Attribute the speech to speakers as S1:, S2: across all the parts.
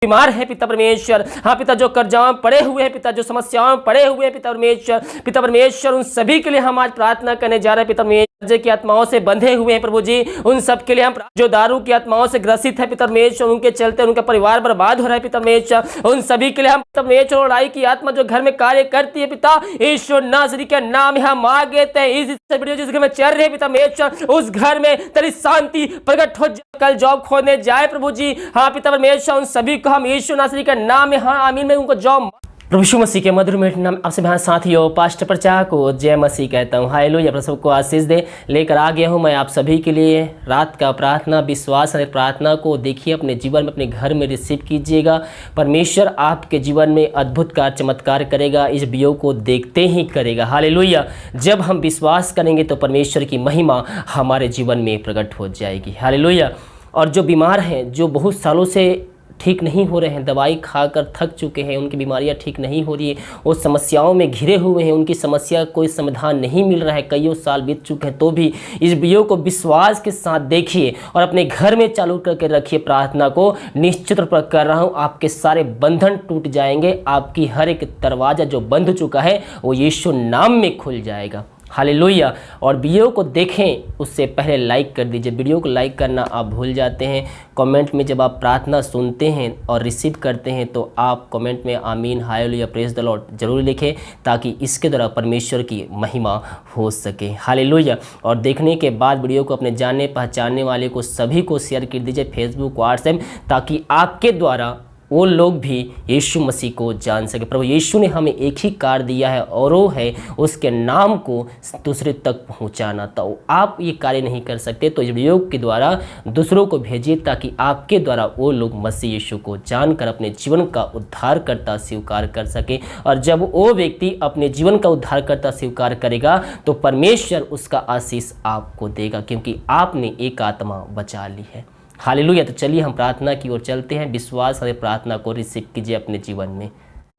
S1: बीमार है पिता परमेश्वर, हाँ पिता जो कर्जाओं में पड़े हुए हैं पिता, जो समस्याओं में पड़े हुए हैं पिता परमेश्वर उन सभी के लिए हम आज प्रार्थना करने जा रहे हैं पिता परमेश्वर। की आत्माओं से बंधे हुए हैं प्रभु जी, उन सब के लिए हम जो दारू की आत्माओं से ग्रसित है पिता परमेश्वर, उनके चलते उनका परिवार बर्बाद हो रहा है पिता परमेश्वर, उन सभी के लिए हम पिता परमेश्वर लड़ाई की आत्मा जो घर में कार्य करती है पिता ईश्वर नासरी के नाम में हम मांगे थे जिस घर में चल रहे पिता परमेश्वर उस घर में तेरी शांति प्रकट हो जाए, कल जॉब खोने जाए प्रभु जी, हाँ पिता परमेश्वर उन सभी को हम ईश्वर नासरी के नाम में हाँ आमीन में उनको जॉब प्रभु यीशु मसीह के मधुर मीठे नाम आपसे भाई साथियों पास्टर प्रचार को जय मसीह कहता हूँ। हालेलुया, प्रभु सबको आशीष दे। लेकर आ गया हूँ मैं आप सभी के लिए रात का प्रार्थना, विश्वास और प्रार्थना को देखिए अपने जीवन में अपने घर में रिसीव कीजिएगा। परमेश्वर आपके जीवन में अद्भुत कार्य चमत्कार करेगा, इस वीडियो को देखते ही करेगा। हालेलुया, जब हम विश्वास करेंगे तो परमेश्वर की महिमा हमारे जीवन में प्रकट हो जाएगी। हालेलुया, और जो बीमार हैं, जो बहुत सालों से ठीक नहीं हो रहे हैं, दवाई खाकर थक चुके हैं, उनकी बीमारियां ठीक नहीं हो रही है, वो समस्याओं में घिरे हुए हैं, उनकी समस्या कोई समाधान नहीं मिल रहा है, कईयों साल बीत चुके हैं, तो भी इस वीडियो को विश्वास के साथ देखिए और अपने घर में चालू करके रखिए प्रार्थना को। निश्चित रूप कर रहा हूँ आपके सारे बंधन टूट जाएंगे, आपकी हर एक दरवाज़ा जो बंद चुका है वो यीशु नाम में खुल जाएगा। हालेलुया, और वीडियो को देखें उससे पहले लाइक कर दीजिए। वीडियो को लाइक करना आप भूल जाते हैं। कमेंट में जब आप प्रार्थना सुनते हैं और रिसीव करते हैं तो आप कमेंट में आमीन हालेलुया प्रेज द लॉर्ड जरूर लिखें, ताकि इसके द्वारा परमेश्वर की महिमा हो सके। हालेलुया, और देखने के बाद वीडियो को अपने जानने पहचानने वाले को सभी को शेयर कर दीजिए, फेसबुक व्हाट्सएप, ताकि आपके द्वारा वो लोग भी यीशु मसीह को जान सके। प्रभु यीशु ने हमें एक ही कार्य दिया है और वो है उसके नाम को दूसरे तक पहुंचाना। तो आप ये कार्य नहीं कर सकते तो इस वीडियो के द्वारा दूसरों को भेजिए, ताकि आपके द्वारा वो लोग मसीह यीशु को जानकर अपने जीवन का उद्धारकर्ता स्वीकार कर सके। और जब वो व्यक्ति अपने जीवन का उद्धारकर्ता स्वीकार करेगा तो परमेश्वर उसका आशीष आपको देगा, क्योंकि आपने एक आत्मा बचा ली है। हालेलुया, तो चलिए हम प्रार्थना की ओर चलते हैं। विश्वास और प्रार्थना को रिसीव कीजिए अपने जीवन में।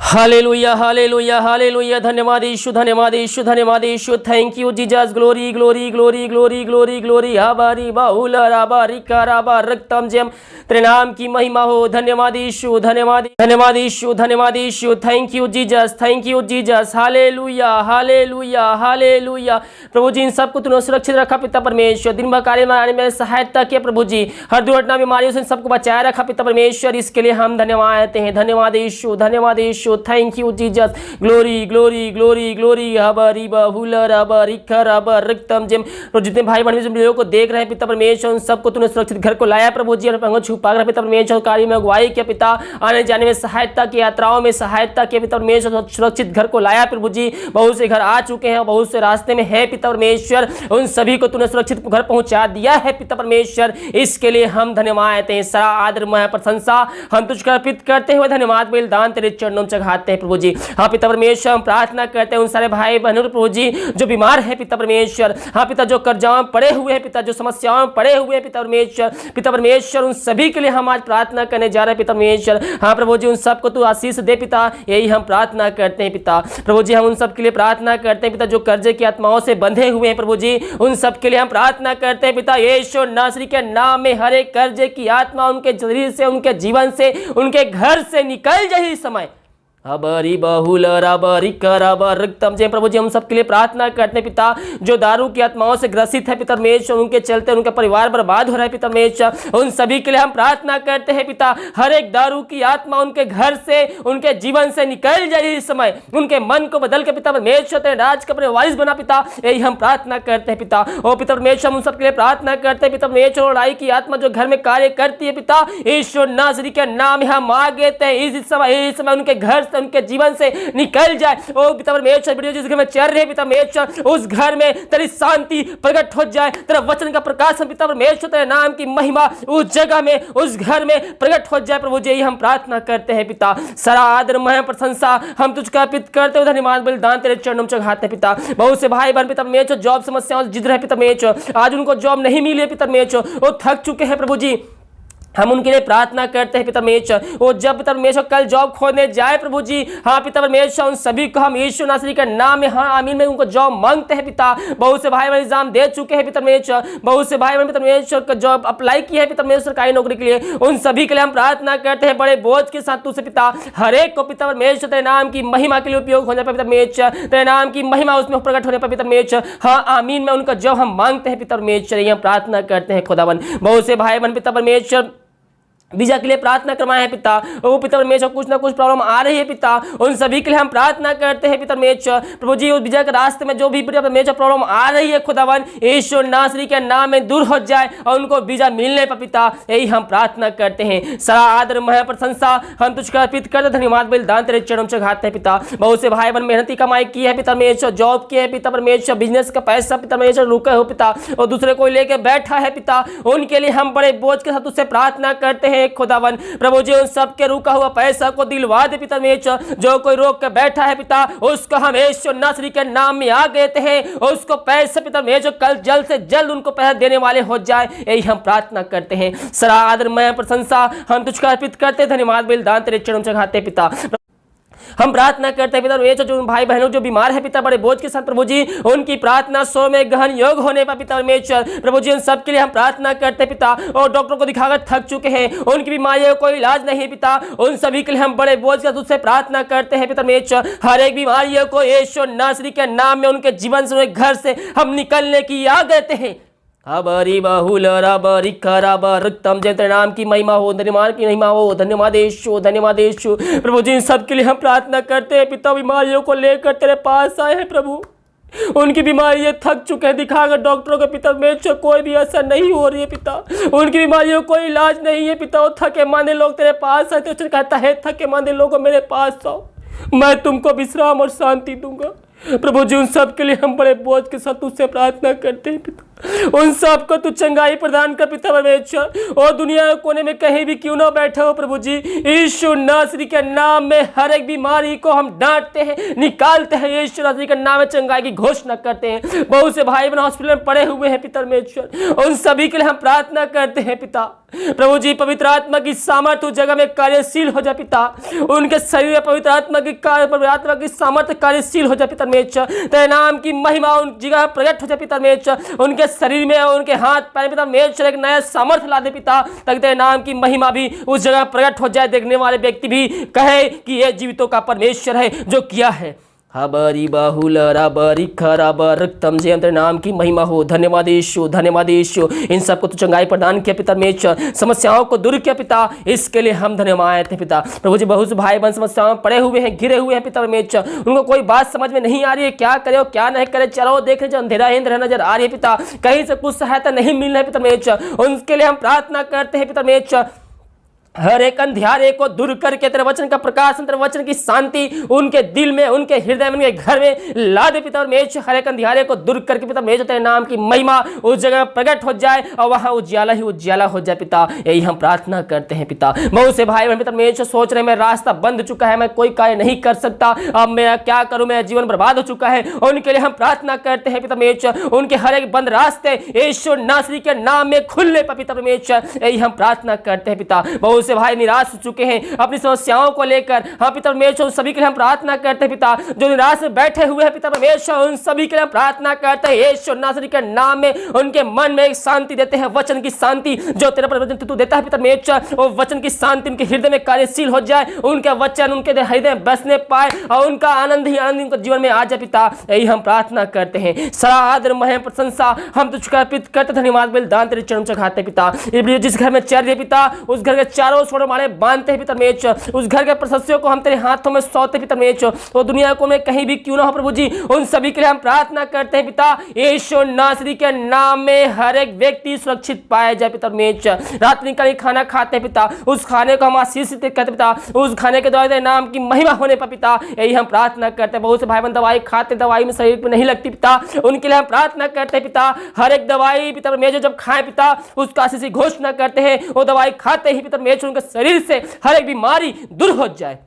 S1: हालेलुया हालेलुया हालेलुया, धन्यवाद यीशु, धन्यवाद यीशु, धन्यवाद Yeshu. Thank you Jesus, glory glory glory glory glory glory. आबारी बाहुल राबारी कराबा रक्तम जम, तेरे नाम की महिमा हो। धन्यवाद यीशु, धन्यवाद धन्यवाद यीशु, धन्यवाद Yeshu. Thank you Jesus, thank you Jesus. Hallelujah hallelujah hallelujah. प्रभु जी इन सबको तूने सुरक्षित रखा पिता परमेश्वर, दिन भर कार्य में आने में सहायता किया प्रभु जी, हर दुर्घटना बीमारियों से सबको बचाए रखा पिता परमेश्वर, इसके लिए हम धन्यवाद देते हैं। धन्यवाद यीशु, धन्यवाद Yeshu. Thank you Jesus, glory glory glory glory. हबरी बहुल रबरी खरबर रक्तम जिम। जितने भाई बहन वीडियो को देख रहे हैं पिता परमेश्वर, उन सबको तूने सुरक्षित घर को लाया प्रभु जी, और छुपा कर पिता परमेश्वर कार्य में अगुवाई किया पिता, आने जाने में सहायता की, यात्राओं में सहायता किया पिता परमेश्वर, सुरक्षित घर को लाया प्रभु जी। बहुत से घर आ चुके हैं, बहुत से रास्ते में है पिता परमेश्वर, उन सभी को तूने सुरक्षित घर पहुंचा दिया है पिता परमेश्वर, इसके लिए हम धन्यवाद देते हैं। सारा आदर मह प्रशंसा हम तुझको अर्पित करते हुए धन्यवाद बलिदान तेरे चरणों में चढ़ाते हैं प्रभु जी। हाँ पिता परमेश्वर, हम प्रार्थना करते हैं उन सारे भाई बहनों प्रभु जी जो बीमार है पिता परमेश्वर, हाँ पिता जो कर्जाओं में पड़े हुए हैं पिता, जो समस्याओं में पड़े हुए हैं पिता परमेश्वर उन सभी के लिए हम आज प्रार्थना करने जा रहे हैं पिता परमेश्वर। हाँ प्रभु जी, उन सबको तू आशीष दे पिता, यही हम प्रार्थना करते हैं पिता। प्रभु जी हम उन सब के लिए प्रार्थना करते हैं पिता जो कर्जे की आत्माओं से बंधे हुए हैं प्रभु जी, उन सब के लिए हम प्रार्थना करते हैं पिता, यीशु नासरी के नाम में हर एक कर्जे की आत्मा उनके शरीर से, उनके जीवन से, उनके घर से निकल जाए इस समय। अबरी बहुल रबरी कराबर रक्तम जय। प्रभु जी हम सबके लिए प्रार्थना करते हैं पिता जो दारू की आत्माओं से ग्रसित है पिता परमेश्वर, उनके चलते उनका परिवार बर्बाद हो रहा है पिता परमेश्वर, उन सभी के लिए हम प्रार्थना करते हैं पिता, हर एक दारू की आत्मा उनके घर से, उनके जीवन से निकल जाए इस समय, उनके मन को बदल के पिता परमेश्वर तेरे राज का वारिस बना पिता, यही हम प्रार्थना करते हैं पिता। ओ पिता परमेश्वर उन सबके लिए प्रार्थना करते हैं पिता परमेश्वर, लड़ाई की आत्मा जो घर में कार्य करती है पिता, ईश्वर नासरी के नाम हम मांगे थे इस समय उनके घर उनके जीवन से निकल जाए। ओ पिता परमेश्वर, वीडियो जिस घर में चल रही है पिता परमेश्वर, उस घर में तेरी शांति प्रकट हो जाए, तेरा वचन का प्रकाश पिता परमेश्वर, तेरे नाम की महिमा उस जगह में, उस घर में प्रकट हो जाए प्रभु जी, यही हम प्रार्थना करते हैं पिता। सारा आदर मह प्रशंसा हम तुझको अर्पित करते हुए धन्यवाद बलिदान तेरे चरणों में चढ़ाते हैं पिता। बहुत से भाई बहन पिता परमेश्वर जॉब समस्याओं से जिद रहे पिता परमेश्वर, आज उनको जॉब नहीं मिली है पिता परमेश्वर, वो थक चुके हैं प्रभु जी, हम उनके लिए प्रार्थना करते हैं पिता परमेश्वर। वो जब पिता परमेश्वर कल जॉब खोजने जाए प्रभु जी, हाँ पिता परमेश्वर, उन सभी को हम यीशु नासरी के नाम में, हाँ आमीन में, उनको जॉब मांगते हैं पिता। बहुत से भाई बहन एग्जाम दे चुके हैं पिता परमेश्वर, बहुत से भाई बहन पिता परमेश्वर का जॉब अप्लाई किया है पिता परमेश्वर सरकारी नौकरी के लिए, उन सभी के लिए हम प्रार्थना करते हैं बड़े बोझ के साथ तुझसे पिता। हर एक को पिता परमेश्वर तेरे नाम की महिमा के लिए उपयोग होने पर पिता परमेश्वर, तेरे नाम की महिमा उसमें प्रकट होने पर पिता परमेश्वर, हाँ आमीन में, उनका जॉब हम मांगते हैं पिता परमेश्वर। ये हम प्रार्थना करते हैं खुदावन। बहुत से भाई बहन पिता परमेश्वर वीजा के लिए प्रार्थना करवाए हैं पिता, वो पिता परमेश्वर कुछ ना कुछ प्रॉब्लम आ रही है पिता, उन सभी के लिए हम प्रार्थना करते हैं पिता परमेश्वर। प्रभु जी उस वीजा के रास्ते में जो भी पिता परमेश्वर प्रॉब्लम आ रही है खुदावन, यीशु नासरी के नाम में दूर हो जाए और उनको वीजा मिलने पर पिता, यही हम प्रार्थना करते हैं। सारा आदर मह प्रशंसा हम तुझको अर्पित करते, धन्यवाद बलिदान तेरे चरणों में चढ़ाते हैं पिता। बहुत से भाई बहन मेहनती कमाई की है पिता परमेश्वर, जॉब की है पिता परमेश्वर, बिजनेस का पैसा पिता परमेश्वर रुके हो पिता, और दूसरे कोई लेके बैठा है पिता, उनके लिए हम बड़े बोझ के साथ तुझसे प्रार्थना करते हैं खुदावन। प्रभु जी उन सब के रुका हुआ पैसा को दिलवा दे पिता परमेश्वर, जो कोई रोक के बैठा है पिता, उसको हम यीशु नासरी के नाम में आ गए हैं, उसको पैसे पिता परमेश्वर कल जल्द से जल्द उनको पैसा देने वाले हो जाए, यही हम प्रार्थना करते हैं। सारा आदर मैं प्रशंसा हम तुझको अर्पित करते, धन्यवाद बलिदान तेरे चरणों में चढ़ाते पिता। हम प्रार्थना करते हैं पिता परमेश्वर, जो भाई बहनों जो बीमार है पिता बड़े बोझ के साथ प्रभु जी, उनकी प्रार्थना सो में गहन योग होने पर पिता परमेश्वर, प्रभु जी उन सब के लिए हम प्रार्थना करते हैं पिता। और डॉक्टरों को दिखाकर थक चुके हैं, उनकी बीमारियों को इलाज नहीं है पिता, उन सभी के लिए हम बड़े बोझ के साथ उससे प्रार्थना करते हैं पिता परमेश्वर। हर एक बीमारियों को यीशु नासरी के नाम में, उनके जीवन से, उनके घर से हम निकलने की आ गए हैं। अबरी बहुल रबरी खराबरतम, जय तेरे नाम की महिमा हो, धन्यवाद की महिमा हो, धन्यवाद यीशु, धन्यवाद यीशु। प्रभु जी इन सब के लिए हम प्रार्थना करते हैं पिता, बीमारियों को लेकर तेरे पास आए हैं प्रभु, उनकी बीमारियां थक चुके हैं, दिखाकर डॉक्टरों के पिता में कोई भी असर नहीं हो रही है पिता, उनकी बीमारियों कोई इलाज नहीं है पिता। वो थके मांदे लोग तेरे पास आए, तो कहता है थके मांदे लोगों मेरे पास आओ, मैं तुमको विश्राम और शांति दूंगा। प्रभु जी उन सब के लिए हम बड़े बोझ के साथ तुझसे प्रार्थना करते हैं पिता, उन सब को तू चंगाई प्रदान कर पिता परमेश्वर, और दुनिया के कोने में कहीं भी क्यों ना बैठे हो प्रभु जी, यीशु नासरी के नाम में हर एक बीमारी को हम डांटते हैं, निकालते हैं, यीशु नासरी के नाम में चंगाई की घोषणा करते हैं। बहुत से भाई बहन हॉस्पिटल में पड़े हुए हैं पिता परमेश्वर, उन सभी के लिए हम प्रार्थना करते हैं पिता। प्रभु जी पवित्र आत्मा की सामर्थ्य उस जगह में कार्यशील हो जाए पिता, उनके शरीर में पवित्र आत्मा की सामर्थ्य कार्यशील हो जाए पिता परमेश्वर, तेरे नाम की महिमा उन जगह प्रकट हो जाए पिता परमेश्वर, उनके शरीर में और उनके हाथ पैर पिता परमेश्वर एक नया सामर्थ्य ला दे पिता, ताकि तेरे नाम की महिमा भी उस जगह प्रकट हो जाए, देखने वाले व्यक्ति भी कहे कि यह जीवितों का परमेश्वर है जो किया है। हबरी बहुल रबरी खराबरतम, जय तेरे नाम की महिमा हो, धन्यवाद यीशु, धन्यवाद यीशु। इन सबको तो चंगाई प्रदान किया पिता परमेश्वर, समस्याओं को दूर किया पिता, इसके लिए हम धन्यवाद हैं पिता। प्रभु जी बहुत से भाई बहन समस्याओं में पड़े हुए हैं, घिरे हुए हैं पिता परमेश्वर, उनको कोई बात समझ में नहीं आ रही है, क्या करे और क्या नहीं करे, चलो देख रहे अंधेरा अंधेरा नजर आ रही है पिता, कहीं से कुछ सहायता नहीं मिल रहा है पिता परमेश्वर, उनके लिए हम प्रार्थना करते हैं पिता परमेश्वर। हर एक अंधियारे को दूर करके तेरे वचन का प्रकाश, तेरे वचन की शांति उनके दिल में, उनके हृदय में, उनके घर में ला दे पिता परमेश्वर। हर एक अंधियारे को दूर करके पिता परमेश्वर तेरे नाम की महिमा उस जगह प्रकट हो जाए और वहां उज्याला ही उज्याला हो जाए पिता, यही हम प्रार्थना करते हैं पिता। बहुत से भाई बहन पिता परमेश्वर सोच रहे हैं मेरा रास्ता बंद चुका है, मैं कोई कार्य नहीं कर सकता, अब मैं क्या करूं, मेरा जीवन बर्बाद हो चुका है, उनके लिए हम प्रार्थना करते हैं पिता परमेश्वर, उनके हर एक बंद रास्ते यीशु नासरी के नाम में खुलने पर पिता परमेश्वर, यही हम प्रार्थना करते हैं पिता। बहुत से भाई निराश हो चुके हैं अपनी समस्याओं को लेकर, हाँ पिता परमेश्वर सभी के लिए हम प्रार्थना करते हैं पिता, जो निराश में बैठे हुए हैं पिता परमेश्वर, उन सभी के लिए हम प्रार्थना करते हैं यीशु नासरी के नाम में, उनके मन में एक शांति देते हैं, वचन की शांति जो तेरा वचन तू देता है पिता परमेश्वर, वो वचन की शांति उनके हृदय में कार्यशील हो जाए, उनका वचन उनके हृदय में बसने पाए और उनका आनंद ही आनंद उनके जीवन में आ जाए पिता, यही हम प्रार्थना करते हैं। सारा आदर मह प्रशंसा हम तुझको अर्पित करते, धन्यवाद बलिदान तेरे चरणों में चढ़ाते पिता। जिस घर में चल रही पिता, उस घर के चारों छोर मारे बांधते हैं पिता परमेश्वर, उस घर के सदस्यों को हम तेरे हाथों में सौंपते पिता परमेश्वर, तो दुनिया को में कहीं भी क्यों ना हो प्रभु जी, उन सभी के लिए हम प्रार्थना करते हैं पिता, यीशु नासरी के नाम में हर एक व्यक्ति सुरक्षित पाया जाए पिता परमेश्वर। रात्रि का खाना खाते हैं पिता, उस खाने को हम आशीषित करते पिता, उस खाने के द्वारा तेरे नाम की महिमा होने पर पिता, यही हम प्रार्थना करते हैं। बहुत से भाई बहन दवाई खाते, दवाई में शरीर में नहीं लगती पिता, उनके लिए हम प्रार्थना करते हैं पिता, हर एक दवाई पिता परमेश्वर जब खाए पिता, उसका आशीष की घोषणा करते हैं, वो दवाई खाते ही पिता परमेश्वर उनके शरीर से हर एक बीमारी दूर हो जाए,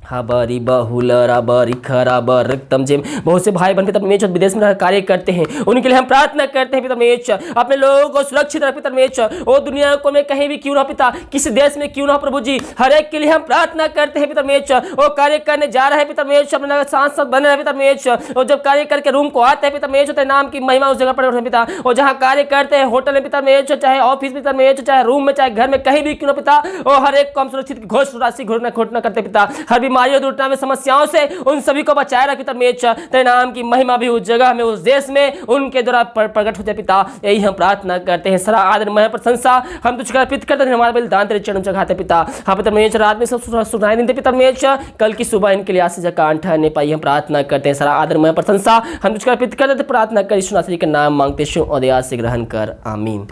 S1: हबरी बहुलरा बरी खराबर रक्तम जिम। बहुत से भाई बहन पिता परमेश्वर विदेश में कार्य करते हैं, उनके लिए हम प्रार्थना करते हैं पिता परमेश्वर, अपने लोगों को सुरक्षित रख पिता परमेश्वर। वो दुनिया को में कहीं भी क्यों ना पिता, किसी देश में क्यों ना प्रभु जी, हर एक के लिए हम प्रार्थना करते हैं पिता परमेश्वर। वो कार्य करने जा रहे हैं पिता परमेश्वर, अपने सांसद बने हैं पिता परमेश्वर। और जब कार्य करके रूम को आते हैं पिता परमेश्वर, तेरे नाम की महिमा उस जगह पर पिता। और जहाँ कार्य करते हैं, होटल में पिता परमेश्वर, चाहे ऑफिस में पिता परमेश्वर, चाहे रूम में, चाहे घर में, कहीं भी क्यों ना पिता, और हर एक को हम सुरक्षित घोषणा राशि घोषणा करते पिता। हर बीमारियों दुर्घटना में समस्याओं से उन सभी को बचाए रख पिता परमेश्वर। तेरे नाम की महिमा भी उस जगह में, उस देश में उनके द्वारा प्रकट हो जाए पिता। यही हम प्रार्थना करते हैं। सारा आदर महिमा प्रशंसा हम तुझको अर्पित करते हैं। हमारा बलिदान तेरे चरणों में चढ़ाते पिता। हाँ पिता परमेश्वर, रात में सब सुनाई देते पिता परमेश्वर, कल की सुबह इनके लिए आशीष का अंठ नहीं पाई, हम प्रार्थना करते हैं। सारा आदर महिमा प्रशंसा हम तुझको अर्पित करते हैं। प्रार्थना कर यीशु मसीह का नाम मांगते हैं और दया से ग्रहण कर, आमीन।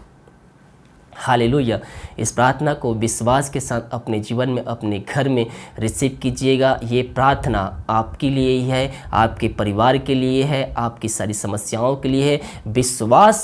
S1: हालेलुया। इस प्रार्थना को विश्वास के साथ अपने जीवन में, अपने घर में रिसीव कीजिएगा। ये प्रार्थना आपके लिए ही है, आपके परिवार के लिए है, आपकी सारी समस्याओं के लिए है। विश्वास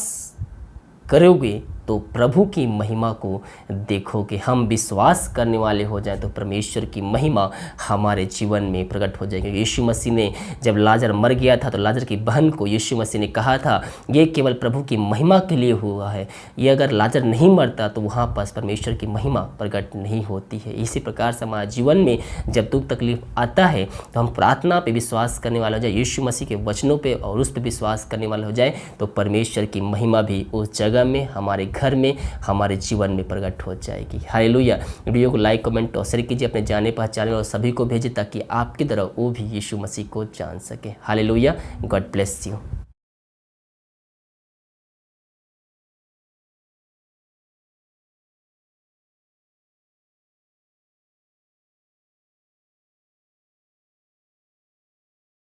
S1: करोगे तो प्रभु की महिमा को देखोगे। हम विश्वास करने वाले हो जाएं तो परमेश्वर की महिमा हमारे जीवन में प्रकट हो जाएगी। यीशु मसीह ने जब लाजर मर गया था तो लाजर की बहन को यीशु मसीह ने कहा था, ये केवल प्रभु की महिमा के लिए हुआ है। ये अगर लाजर नहीं मरता तो वहाँ पर परमेश्वर की महिमा प्रकट नहीं होती है। इसी प्रकार से हमारे जीवन में जब दुख तकलीफ आता है तो हम प्रार्थना पे विश्वास करने वाले हो जाए, यीशु मसीह के वचनों पे और उस पर विश्वास करने वाले हो जाए तो परमेश्वर की महिमा भी उस जगह में, हमारे घर में, हमारे जीवन में प्रकट हो जाएगी। हालेलुया। वीडियो को लाइक, कमेंट और शेयर कीजिए, अपने जाने पहचाने और सभी को भेजिए ताकि आपकी तरह वो भी यीशु मसीह को जान सके। हालेलुया। God bless you.